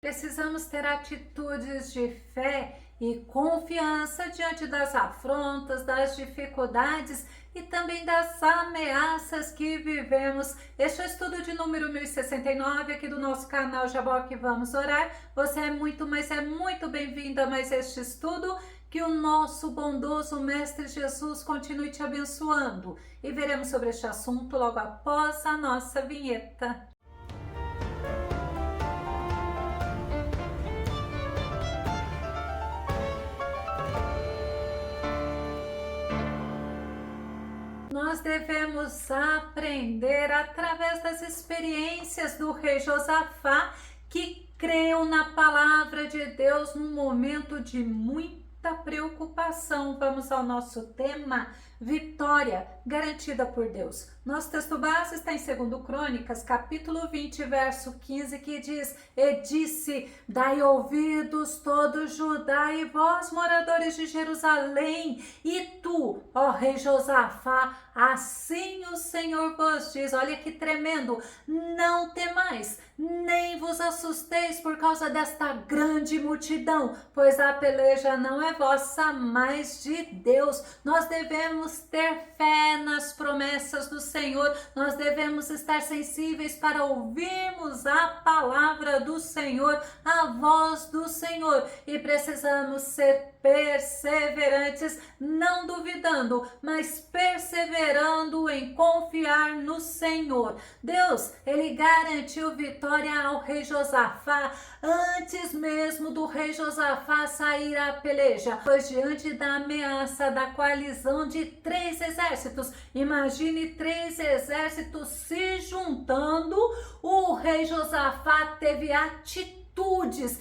Precisamos ter atitudes de fé e confiança diante das afrontas, das dificuldades e também das ameaças que vivemos. Este é o estudo de número 1069 aqui do nosso canal Jaboque Vamos Orar. Você é muito, mas é muito bem-vinda a mais este estudo. Que o nosso bondoso Mestre Jesus continue te abençoando. E veremos sobre este assunto logo após a nossa vinheta. Nós devemos aprender através das experiências do rei Josafá, que creu na palavra de Deus num momento de muita preocupação. Vamos ao nosso tema: vitória garantida por Deus. Nosso texto base está em 2 Crônicas, capítulo 20, verso 15, que diz: E disse, dai ouvidos todo Judá e vós, moradores de Jerusalém, e tu, ó rei Josafá, assim o Senhor vos diz. Olha que tremendo: não temais, nem vos assusteis por causa desta grande multidão, pois a peleja não é vossa, mas de Deus. Nós devemos ter fé nas promessas do Senhor, nós devemos estar sensíveis para ouvirmos a palavra do Senhor, a voz do Senhor, e precisamos ser perseverantes, não duvidando, mas perseverando em confiar no Senhor. Deus, ele garantiu vitória ao rei Josafá antes mesmo do rei Josafá sair à peleja, pois diante da ameaça da coalizão de 3 exércitos, imagine 3 exércitos se juntando, o rei Josafá teve atitudes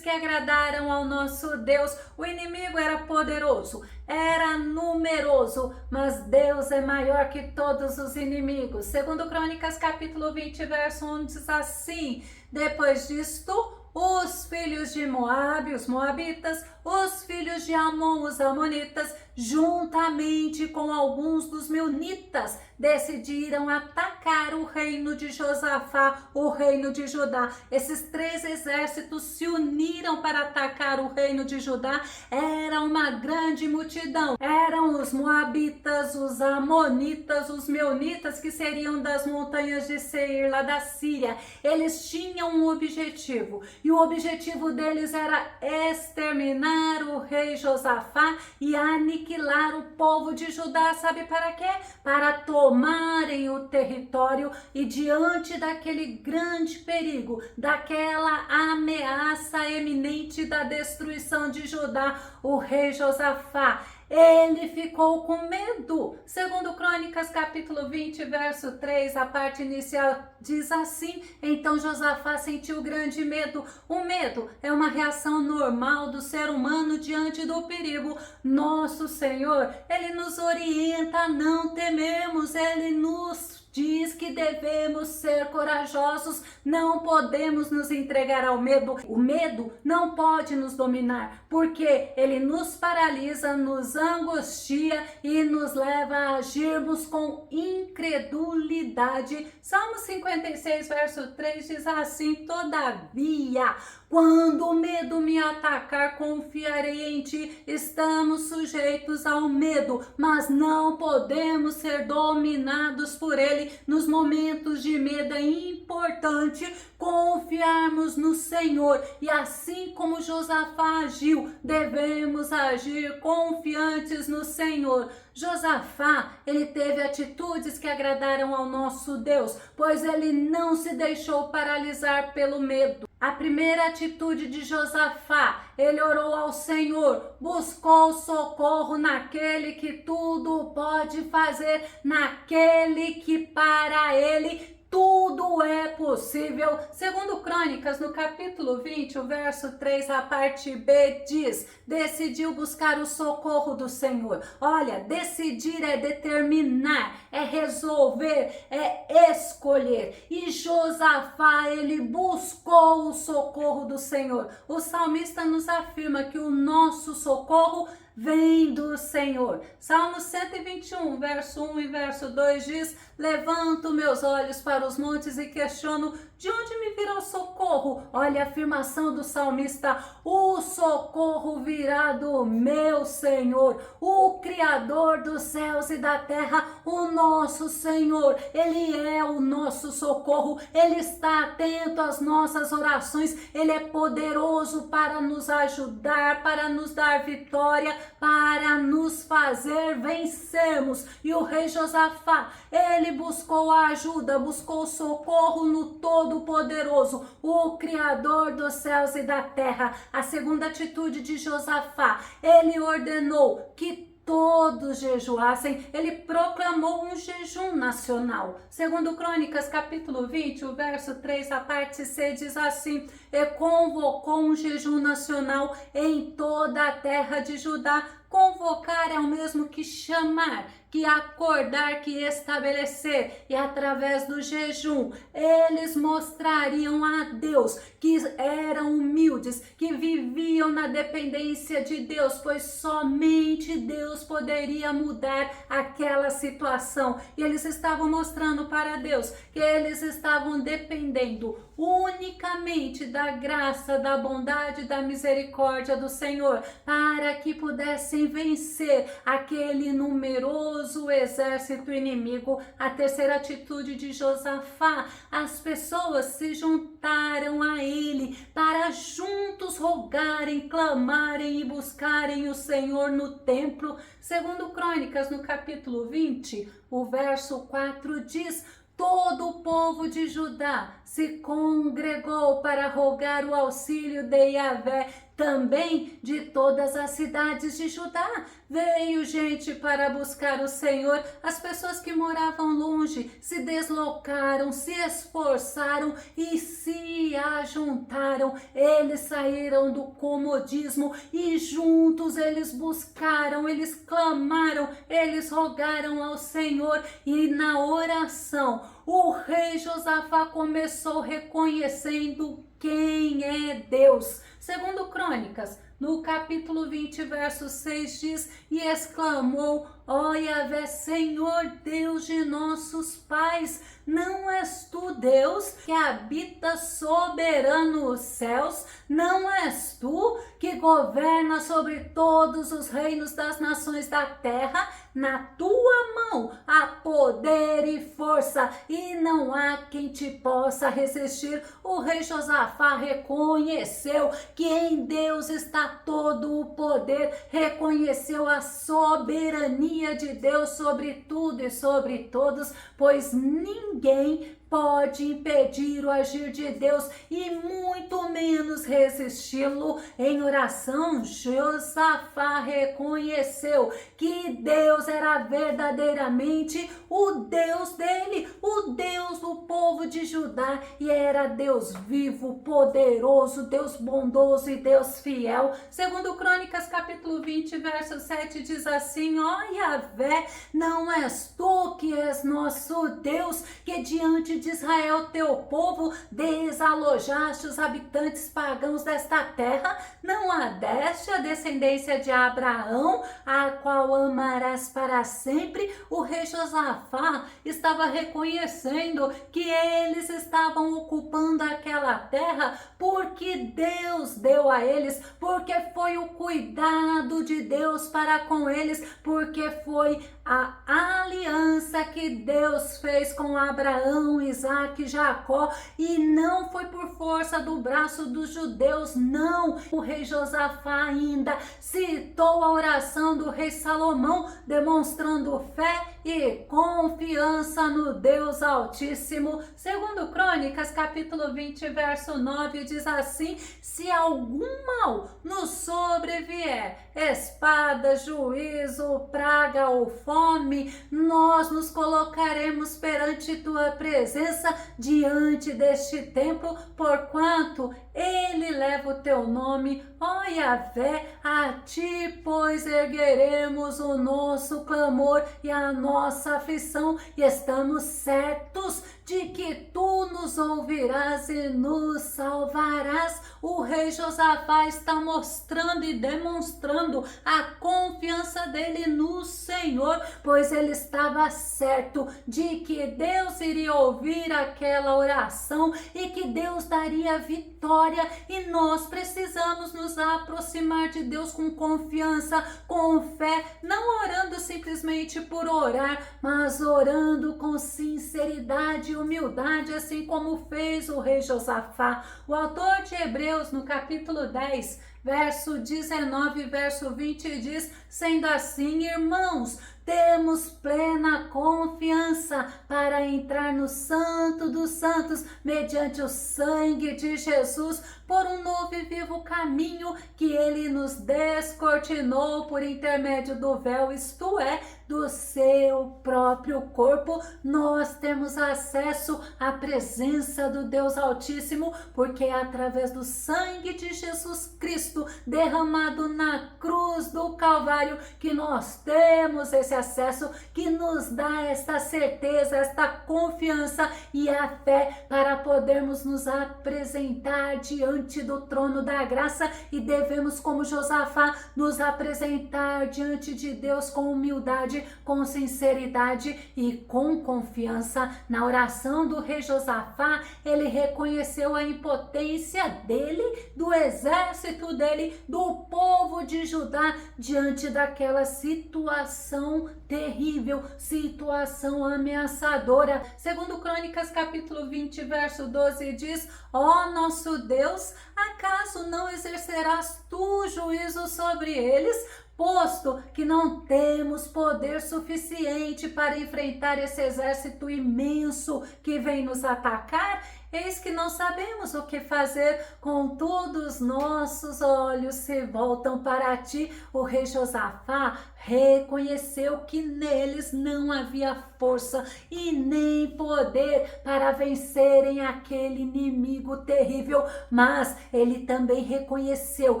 que agradaram ao nosso Deus. O inimigo era poderoso, era numeroso, mas Deus é maior que todos os inimigos. 2 Crônicas, capítulo 20, verso 1 diz assim: depois disto, os filhos de Moabe, os moabitas, os filhos de Amon, os amonitas, juntamente com alguns dos meunitas, decidiram atacar o reino de Josafá, o reino de Judá. Esses 3 exércitos se uniram para atacar o reino de Judá. Era uma grande multidão. Eram os moabitas, os amonitas, os meunitas, que seriam das montanhas de Seir, lá da Síria. Eles tinham um objetivo, e o objetivo deles era exterminar o rei Josafá e aniquilar o povo de Judá. Sabe para quê? Para tomarem o território. E diante daquele grande perigo, daquela ameaça eminente da destruição de Judá, o rei Josafá, ele ficou com medo. 2 Crônicas, capítulo 20, verso 3, a parte inicial diz assim: então Josafá sentiu grande medo. O medo é uma reação normal do ser humano diante do perigo. Nosso Senhor, ele nos orienta a não temermos, ele nos diz que devemos ser corajosos, não podemos nos entregar ao medo. O medo não pode nos dominar, porque ele nos paralisa, nos angustia e nos leva a agirmos com incredulidade. Salmo 56, verso 3 diz assim: todavia, quando o medo me atacar, confiarei em ti. Estamos sujeitos ao medo, mas não podemos ser dominados por ele. Nos momentos de medo é importante confiarmos no Senhor, e assim como Josafá agiu, devemos agir confiantes no Senhor. Josafá, ele teve atitudes que agradaram ao nosso Deus, pois ele não se deixou paralisar pelo medo. A primeira atitude de Josafá, ele orou ao Senhor, buscou socorro naquele que tudo pode fazer, naquele que para ele tudo é possível. 2 Crônicas, no capítulo 20, o verso 3, a parte B diz: decidiu buscar o socorro do Senhor. Olha, decidir é determinar, é resolver, é escolher. E Josafá, ele buscou o socorro do Senhor. O salmista nos afirma que o nosso socorro vem do Senhor. Salmo 121, verso 1 e verso 2 diz: levanto meus olhos para os montes e questiono, de onde me virá o socorro? Olha a afirmação do salmista: o socorro virá do meu Senhor, o Criador dos céus e da terra, o nosso Senhor. Ele é o nosso socorro, Ele está atento às nossas orações, Ele é poderoso para nos ajudar, para nos dar vitória, para nos fazer vencermos. E o rei Josafá, ele buscou a ajuda, buscou socorro no Todo-Poderoso, o Criador dos céus e da terra. A segunda atitude de Josafá, ele ordenou que todos jejuassem, ele proclamou um jejum nacional. Segundo Crônicas, capítulo 20, o verso 3, a parte C, diz assim: e convocou um jejum nacional em toda a terra de Judá. Convocar é o mesmo que chamar, que acordar, que estabelecer. E através do jejum, eles mostrariam a Deus que eram humildes, que viviam na dependência de Deus, pois somente Deus poderia mudar aquela situação. E eles estavam mostrando para Deus que eles estavam dependendo unicamente da graça, da bondade, da misericórdia do Senhor, para que pudessem vencer aquele numeroso exército inimigo. A terceira atitude de Josafá, as pessoas se juntaram a ele para juntos rogarem, clamarem e buscarem o Senhor no templo. Segundo Crônicas, no capítulo 20, o verso 4 diz: todo o povo de Judá se congregou para rogar o auxílio de Yahvé. Também de todas as cidades de Judá veio gente para buscar o Senhor. As pessoas que moravam longe se deslocaram, se esforçaram e se ajuntaram. Eles saíram do comodismo e juntos eles buscaram, eles clamaram, eles rogaram ao Senhor. E na oração, o rei Josafá começou reconhecendo quem é Deus. Segundo Crônicas, no capítulo 20, verso 6 diz: e exclamou: ó Yahvé, Senhor Deus de nossos pais, não és tu Deus que habita soberano os céus? Não és tu que governa sobre todos os reinos das nações da terra? Na tua mão há poder e força, e não há quem te possa resistir. O rei Josafá reconheceu que em Deus está todo o poder, reconheceu a soberania de Deus sobre tudo e sobre todos, pois ninguém pode impedir o agir de Deus e muito menos resisti-lo. Em oração, Josafá reconheceu que Deus era verdadeiramente o Deus dele, o Deus do povo de Judá, e era Deus vivo, poderoso, Deus bondoso e Deus fiel. Segundo Crônicas, capítulo 20, verso 7, diz assim: ó Yahvé, não és tu que és nosso Deus, que diante de Israel, teu povo, desalojaste os habitantes pagãos desta terra? Não adeste a descendência de Abraão, a qual amarás para sempre? O rei Josafá estava reconhecendo que eles estavam ocupando aquela terra porque Deus deu a eles, porque foi o cuidado de Deus para com eles, porque foi a aliança que Deus fez com Abraão, Isaac e Jacó, e não foi por força do braço dos judeus, não. O rei Josafá ainda citou a oração do rei Salomão, demonstrando fé e confiança no Deus Altíssimo. Segundo Crônicas, capítulo 20, verso 9, diz assim: se algum mal nos sobrevier, espada, juízo, praga ou fome, nós nos colocaremos perante tua presença diante deste templo, porquanto ele leva o teu nome, ó Yahvé. A ti, pois, ergueremos o nosso clamor e a nossa aflição, e estamos certos de que tu nos ouvirás e nos salvarás. O rei Josafá está mostrando e demonstrando a confiança dele no Senhor, pois ele estava certo de que Deus iria ouvir aquela oração e que Deus daria vitória. E nós precisamos nos aproximar de Deus com confiança, com fé, não orando simplesmente por orar, mas orando com sinceridade e humildade, assim como fez o rei Josafá. O autor de Hebreus, no capítulo 10, verso 19 e verso 20 diz: sendo assim, irmãos, temos plena confiança para entrar no Santo dos Santos, mediante o sangue de Jesus, por um novo e vivo caminho que ele nos descortinou por intermédio do véu, isto é, do seu próprio corpo. Nós temos acesso à presença do Deus Altíssimo, porque é através do sangue de Jesus Cristo, derramado na cruz do Calvário, que nós temos esse acesso, que nos dá esta certeza, esta confiança e a fé para podermos nos apresentar diante do trono da graça. E devemos, como Josafá, nos apresentar diante de Deus com humildade, com sinceridade e com confiança. Na oração do rei Josafá, ele reconheceu a impotência dele, do exército dele, do povo de Judá, diante daquela situação terrível, situação ameaçadora. Segundo Crônicas, capítulo 20, verso 12, diz: ó nosso Deus, acaso não exercerás tu juízo sobre eles, posto que não temos poder suficiente para enfrentar esse exército imenso que vem nos atacar? Eis que não sabemos o que fazer, contudo os nossos olhos se voltam para ti. O rei Josafá reconheceu que neles não havia força e nem poder para vencerem aquele inimigo terrível, mas ele também reconheceu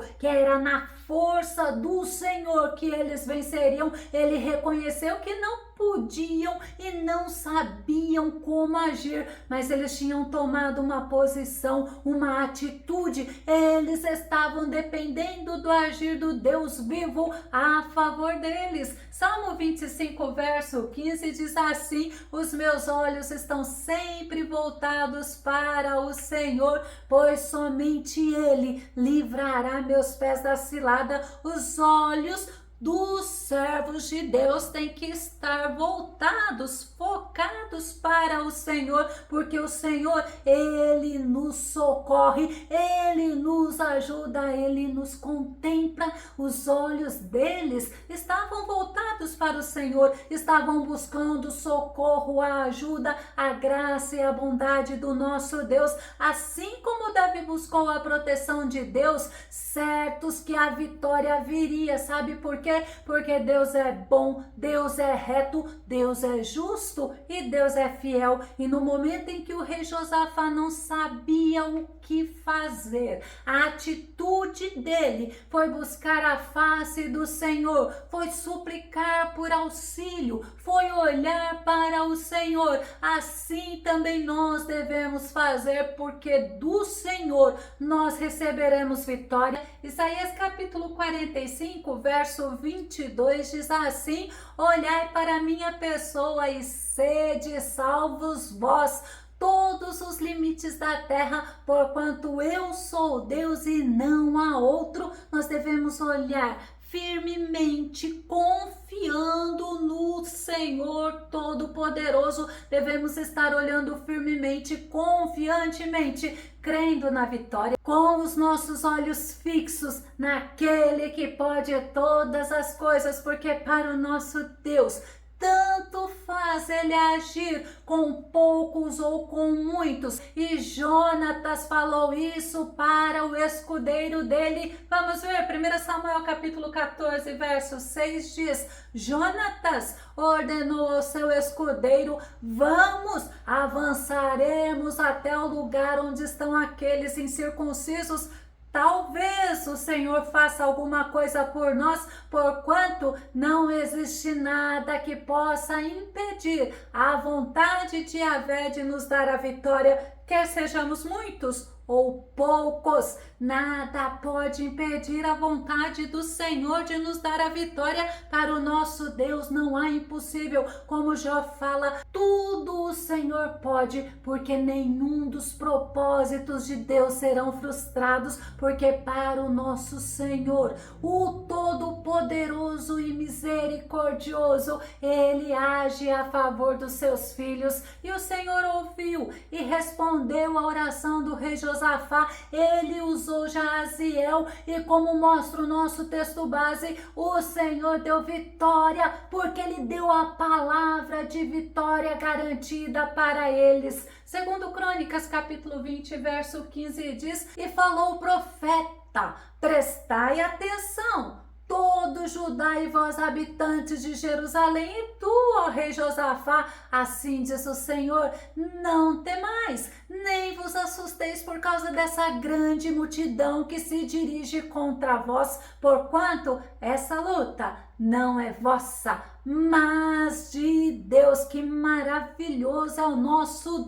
que era na força do Senhor que eles venceriam. Ele reconheceu que não podiam e não sabiam como agir, mas eles tinham tomado uma posição, uma atitude. Eles estavam dependendo do agir do Deus vivo a favor deles. Salmo 25, verso 15 diz assim: os meus olhos estão sempre voltados para o Senhor, pois somente Ele livrará meus pés da cilada. Os olhos dos servos de Deus têm que estar voltados, focados para o Senhor, porque o Senhor, Ele nos socorre, Ele nos ajuda, Ele nos contempla. Os olhos deles estavam voltados para o Senhor, estavam buscando socorro, a ajuda, a graça e a bondade do nosso Deus. Assim como Davi buscou a proteção de Deus, certos que a vitória viria. Sabe por quê? Porque Deus é bom, Deus é reto, Deus é justo e Deus é fiel. E no momento em que o rei Josafá não sabia o que fazer, a atitude dele foi buscar a face do Senhor, foi suplicar por auxílio, foi olhar para o Senhor. Assim também nós devemos fazer, porque do Senhor nós receberemos vitória. Isaías capítulo 45, verso 22 diz assim: olhai para minha pessoa e sede salvos vós, todos os limites da terra, porquanto eu sou Deus e não há outro. Nós devemos olhar firmemente, confiando no Senhor Todo-Poderoso. Devemos estar olhando firmemente, confiantemente, crendo na vitória, com os nossos olhos fixos naquele que pode todas as coisas, porque para o nosso Deus tanto faz ele agir com poucos ou com muitos. E Jonatas falou isso para o escudeiro dele. Vamos ver, 1 Samuel capítulo 14, verso 6 diz: Jonatas ordenou ao seu escudeiro: vamos, avançaremos até o lugar onde estão aqueles incircuncisos. Talvez o Senhor faça alguma coisa por nós, porquanto não existe nada que possa impedir a vontade de Yahvé de nos dar a vitória, quer sejamos muitos ou poucos, nada pode impedir a vontade do Senhor de nos dar a vitória. Para o nosso Deus não há impossível, como Jó fala, tudo o Senhor pode, porque nenhum dos propósitos de Deus serão frustrados, porque para o nosso Senhor, o Todo-Poderoso e Misericordioso, Ele age a favor dos seus filhos. E o Senhor ouviu e respondeu a oração do rei Josafá. Ele usou Jaaziel e, como mostra o nosso texto base, o Senhor deu vitória, porque Ele deu a palavra de vitória garantida para eles. Segundo Crônicas, capítulo 20, verso 15, diz: e falou o profeta, prestai atenção, todo Judá e vós habitantes de Jerusalém, e tu, ó rei Josafá, assim diz o Senhor, não temais, nem vos assusteis por causa dessa grande multidão que se dirige contra vós, porquanto essa luta não é vossa, mas de Deus. Que maravilhoso é o nosso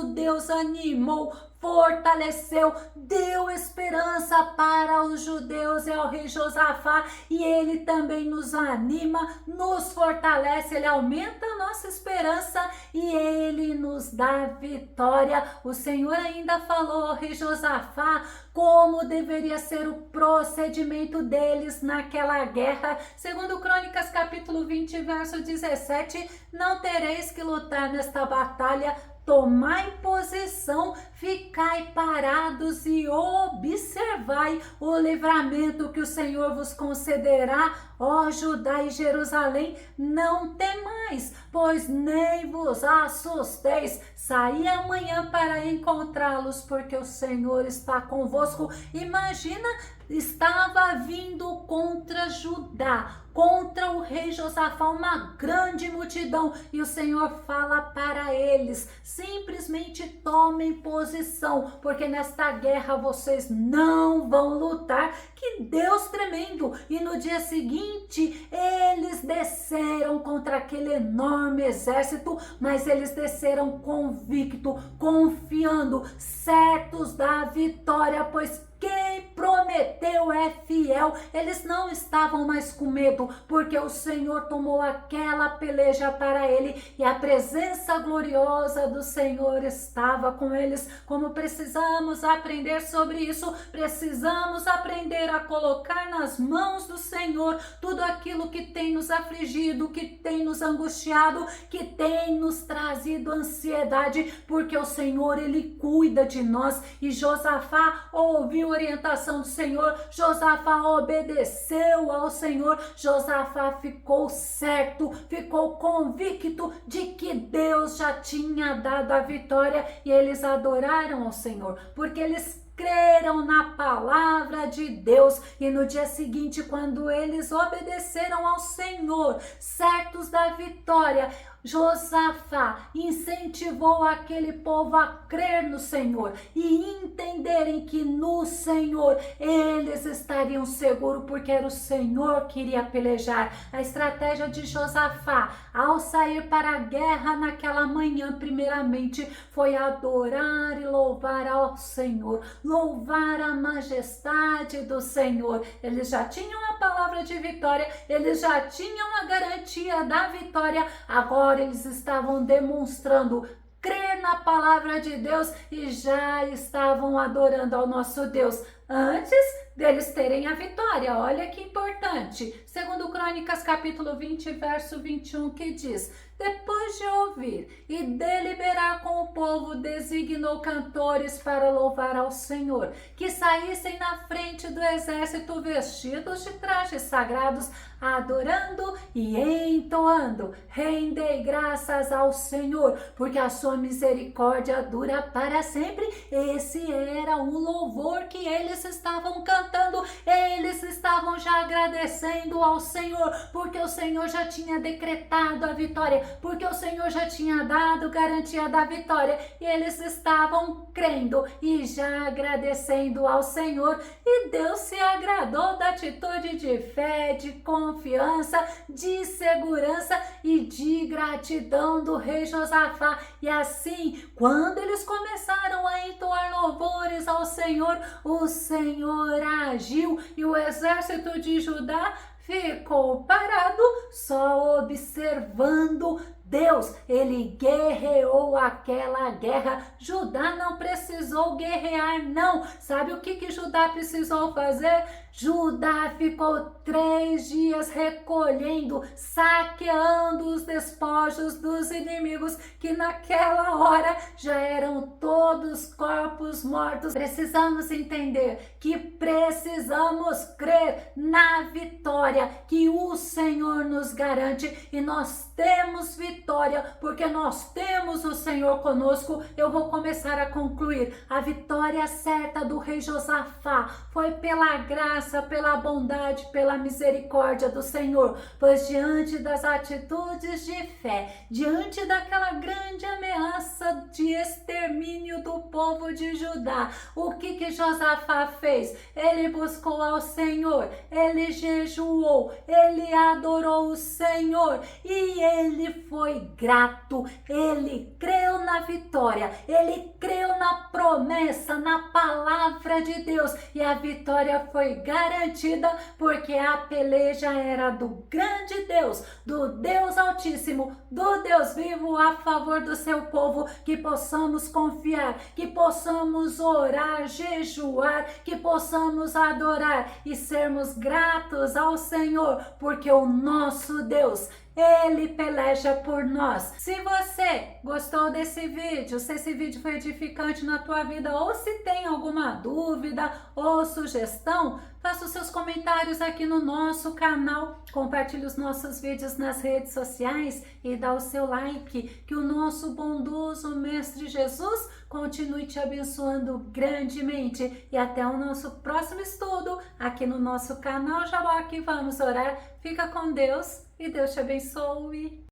Deus animou, fortaleceu, deu esperança para os judeus e ao rei Josafá, e ele também nos anima, nos fortalece, ele aumenta a nossa esperança e ele nos dá vitória. O Senhor ainda falou ao rei Josafá como deveria ser o procedimento deles naquela guerra. Segundo Crônicas, capítulo 20, verso 17, não tereis que lutar nesta batalha, tomai posição, ficai parados e observai o livramento que o Senhor vos concederá, ó Judá e Jerusalém. Não temais, pois nem vos assusteis. Saí amanhã para encontrá-los, porque o Senhor está convosco. Imagina, estava vindo contra Judá, contra o rei Josafá, uma grande multidão, e o Senhor fala para eles: simplesmente tomem posição, porque nesta guerra vocês não vão lutar. Que Deus tremendo! E no dia seguinte eles desceram contra aquele enorme exército, mas eles desceram convicto, confiando, certos da vitória, pois quem prometeu é fiel. Eles não estavam mais com medo, porque o Senhor tomou aquela peleja para ele, e a presença gloriosa do Senhor estava com eles. Como precisamos aprender sobre isso, precisamos aprender a colocar nas mãos do Senhor tudo aquilo que tem nos afligido, que tem nos angustiado, que tem nos trazido ansiedade, porque o Senhor, Ele cuida de nós. E Josafá ouviu a orientação do Senhor, Josafá obedeceu ao Senhor, Josafá ficou certo, ficou convicto de que Deus já tinha dado a vitória, e eles adoraram ao Senhor, porque eles creram na palavra de Deus. E no dia seguinte, quando eles obedeceram ao Senhor, certos da vitória, Josafá incentivou aquele povo a crer no Senhor e entenderem que no Senhor eles estariam seguros, porque era o Senhor que iria pelejar. A estratégia de Josafá ao sair para a guerra naquela manhã, primeiramente, foi adorar e louvar ao Senhor, louvar a majestade do Senhor. Eles já tinham a palavra de vitória, eles já tinham a garantia da vitória. Agora eles estavam demonstrando crer na palavra de Deus e já estavam adorando ao nosso Deus antes deles terem a vitória. Olha que importante. Segundo Crônicas, capítulo 20, verso 21, que diz: depois de ouvir e deliberar com o povo, designou cantores para louvar ao Senhor, que saíssem na frente do exército vestidos de trajes sagrados, adorando e entoando: rendei graças ao Senhor, porque a sua misericórdia dura para sempre. Esse era o louvor que eles estavam cantando. Eles estavam já agradecendo ao Senhor, porque o Senhor já tinha decretado a vitória. porque o Senhor já tinha dado garantia da vitória e eles estavam crendo e já agradecendo ao Senhor. E Deus se agradou da atitude de fé, de confiança, de segurança e de gratidão do rei Josafá. E assim, quando eles começaram a entoar louvores ao Senhor, o Senhor agiu e o exército de Judá ficou parado, só observando Deus. Ele guerreou aquela guerra. Judá não precisou guerrear, não. Sabe o que Judá precisou fazer? Judá ficou 3 dias recolhendo, saqueando os despojos dos inimigos, que naquela hora já eram todos corpos mortos. Precisamos entender que precisamos crer na vitória que o Senhor nos garante, e nós temos vitória porque nós temos o Senhor conosco. Eu vou começar a concluir. A vitória certa do rei Josafá foi pela graça, pela bondade, pela misericórdia do Senhor, pois diante das atitudes de fé, diante daquela grande ameaça de extermínio do povo de Judá, o que Josafá fez? Ele buscou ao Senhor, ele jejuou, ele adorou o Senhor e ele foi grato, ele creu na vitória, ele creu na promessa, na palavra de Deus, e a vitória foi garantida porque a peleja era do grande Deus, do Deus Altíssimo, do Deus vivo a favor do seu povo. Que possamos confiar, que possamos orar, jejuar, que possamos adorar e sermos gratos ao Senhor, porque o nosso Deus, ele peleja por nós. Se você gostou desse vídeo, se esse vídeo foi edificante na tua vida, ou se tem alguma dúvida ou sugestão, faça os seus comentários aqui no nosso canal, compartilhe os nossos vídeos nas redes sociais e dá o seu like. Que o nosso bondoso Mestre Jesus continue te abençoando grandemente. E até o nosso próximo estudo aqui no nosso canal Jaboque. Vamos orar. Fica com Deus e Deus te abençoe.